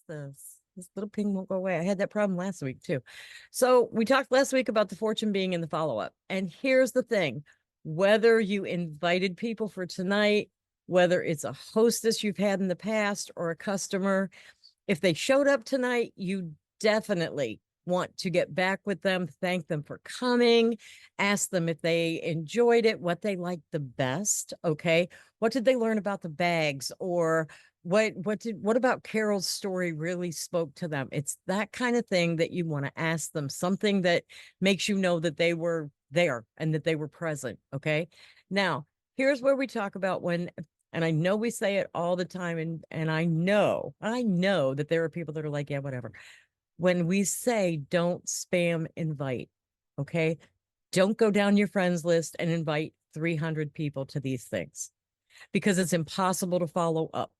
This little ping won't go away. I had that problem last week too. So we talked last week about the fortune being in the follow-up. And here's the thing, whether you invited people for tonight, whether it's a hostess you've had in the past or a customer, if they showed up tonight, you definitely want to get back with them, thank them for coming, ask them if they enjoyed it, what they liked the best. Okay. What did they learn about the bags, or what about Carol's story really spoke to them? It's that kind of thing that you want to ask them, something that makes you know that they were there and that they were present. Okay. Now, here's where we talk about when, and I know we say it all the time, and I know that there are people that are like, yeah, whatever. When we say don't spam invite, okay? Don't go down your friends list and invite 300 people to these things, because it's impossible to follow up.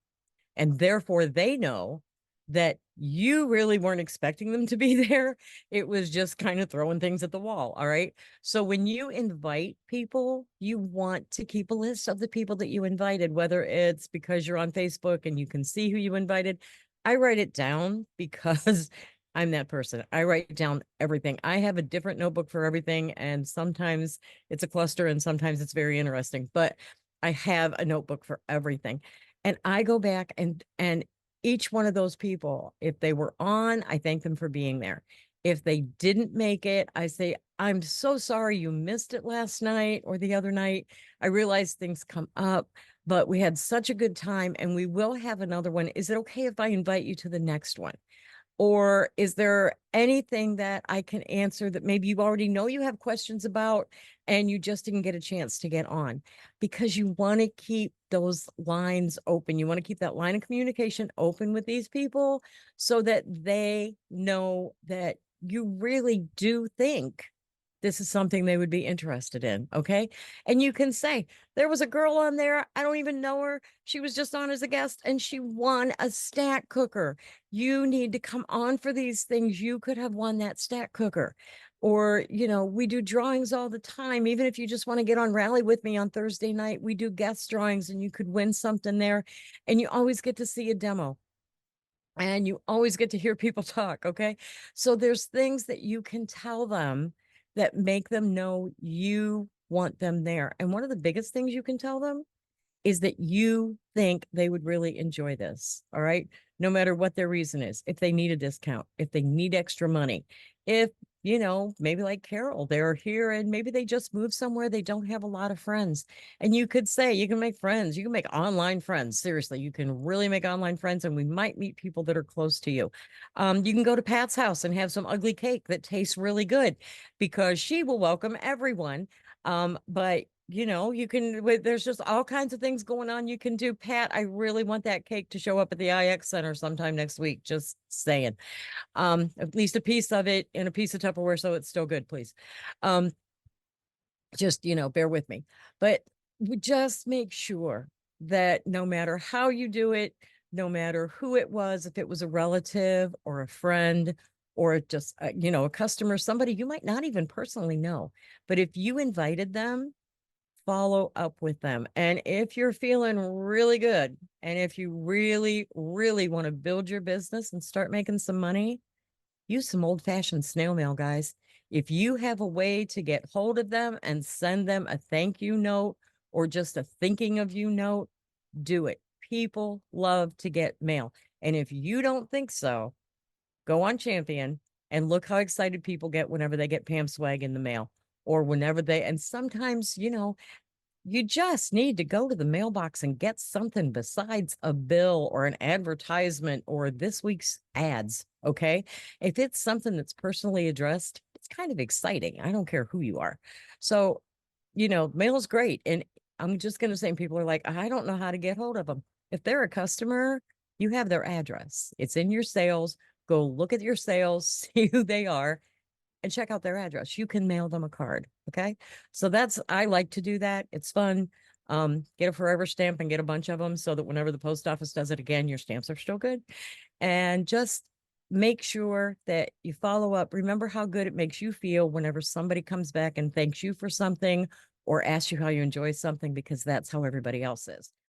And therefore they know that you really weren't expecting them to be there. It was just kind of throwing things at the wall. All right. So when you invite people, you want to keep a list of the people that you invited, whether it's because you're on Facebook and you can see who you invited. I write it down because I'm that person. I write down everything. I have a different notebook for everything. And sometimes it's a cluster and sometimes it's very interesting, but I have a notebook for everything. And I go back and each one of those people, if they were on, I thank them for being there. If they didn't make it, I say, I'm so sorry you missed it last night or the other night. I realize things come up, but we had such a good time and we will have another one. Is it okay if I invite you to the next one? Or is there anything that I can answer that maybe you already know you have questions about and you just didn't get a chance to get on? Because you want to keep those lines open. You want to keep that line of communication open with these people so that they know that you really do think this is something they would be interested in. Okay. And you can say, there was a girl on there. I don't even know her. She was just on as a guest and she won a stack cooker. You need to come on for these things. You could have won that stack cooker. Or, we do drawings all the time. Even if you just want to get on Rally with me on Thursday night, we do guest drawings and you could win something there. And you always get to see a demo. And you always get to hear people talk. Okay. So there's things that you can tell them that make them know you want them there. And one of the biggest things you can tell them is that you think they would really enjoy this. All right. No matter what their reason is, if they need a discount, if they need extra money, if, maybe like Carol, they're here and maybe they just moved somewhere. They don't have a lot of friends. And you could say, you can make friends, you can make online friends. Seriously, you can really make online friends and we might meet people that are close to you. You can go to Pat's house and have some ugly cake that tastes really good because she will welcome everyone. But you can, there's just all kinds of things going on you can do. Pat, I really want that cake to show up at the IX Center sometime next week. Just saying. At least a piece of it in a piece of Tupperware so it's still good, please. Just, bear with me. But we just make sure that no matter how you do it, no matter who it was, if it was a relative or a friend or just, a customer, somebody you might not even personally know, but if you invited them, follow up with them. And if you're feeling really good, and if you really, really want to build your business and start making some money, use some old-fashioned snail mail, guys. If you have a way to get hold of them and send them a thank you note or just a thinking of you note, do it. People love to get mail. And if you don't think so, go on Champion and look how excited people get whenever they get Pam swag in the mail or whenever and sometimes, you just need to go to the mailbox and get something besides a bill or an advertisement or this week's ads. Okay. If it's something that's personally addressed, it's kind of exciting. I don't care who you are. So, mail is great. And I'm just going to say, people are like, I don't know how to get hold of them. If they're a customer, you have their address. It's in your sales. Go look at your sales, see who they are, and check out their address. You can mail them a card. Okay. So I like to do that. It's fun. Get a forever stamp and get a bunch of them so that whenever the post office does it again, your stamps are still good. And just make sure that you follow up. Remember how good it makes you feel whenever somebody comes back and thanks you for something or asks you how you enjoy something, because that's how everybody else is.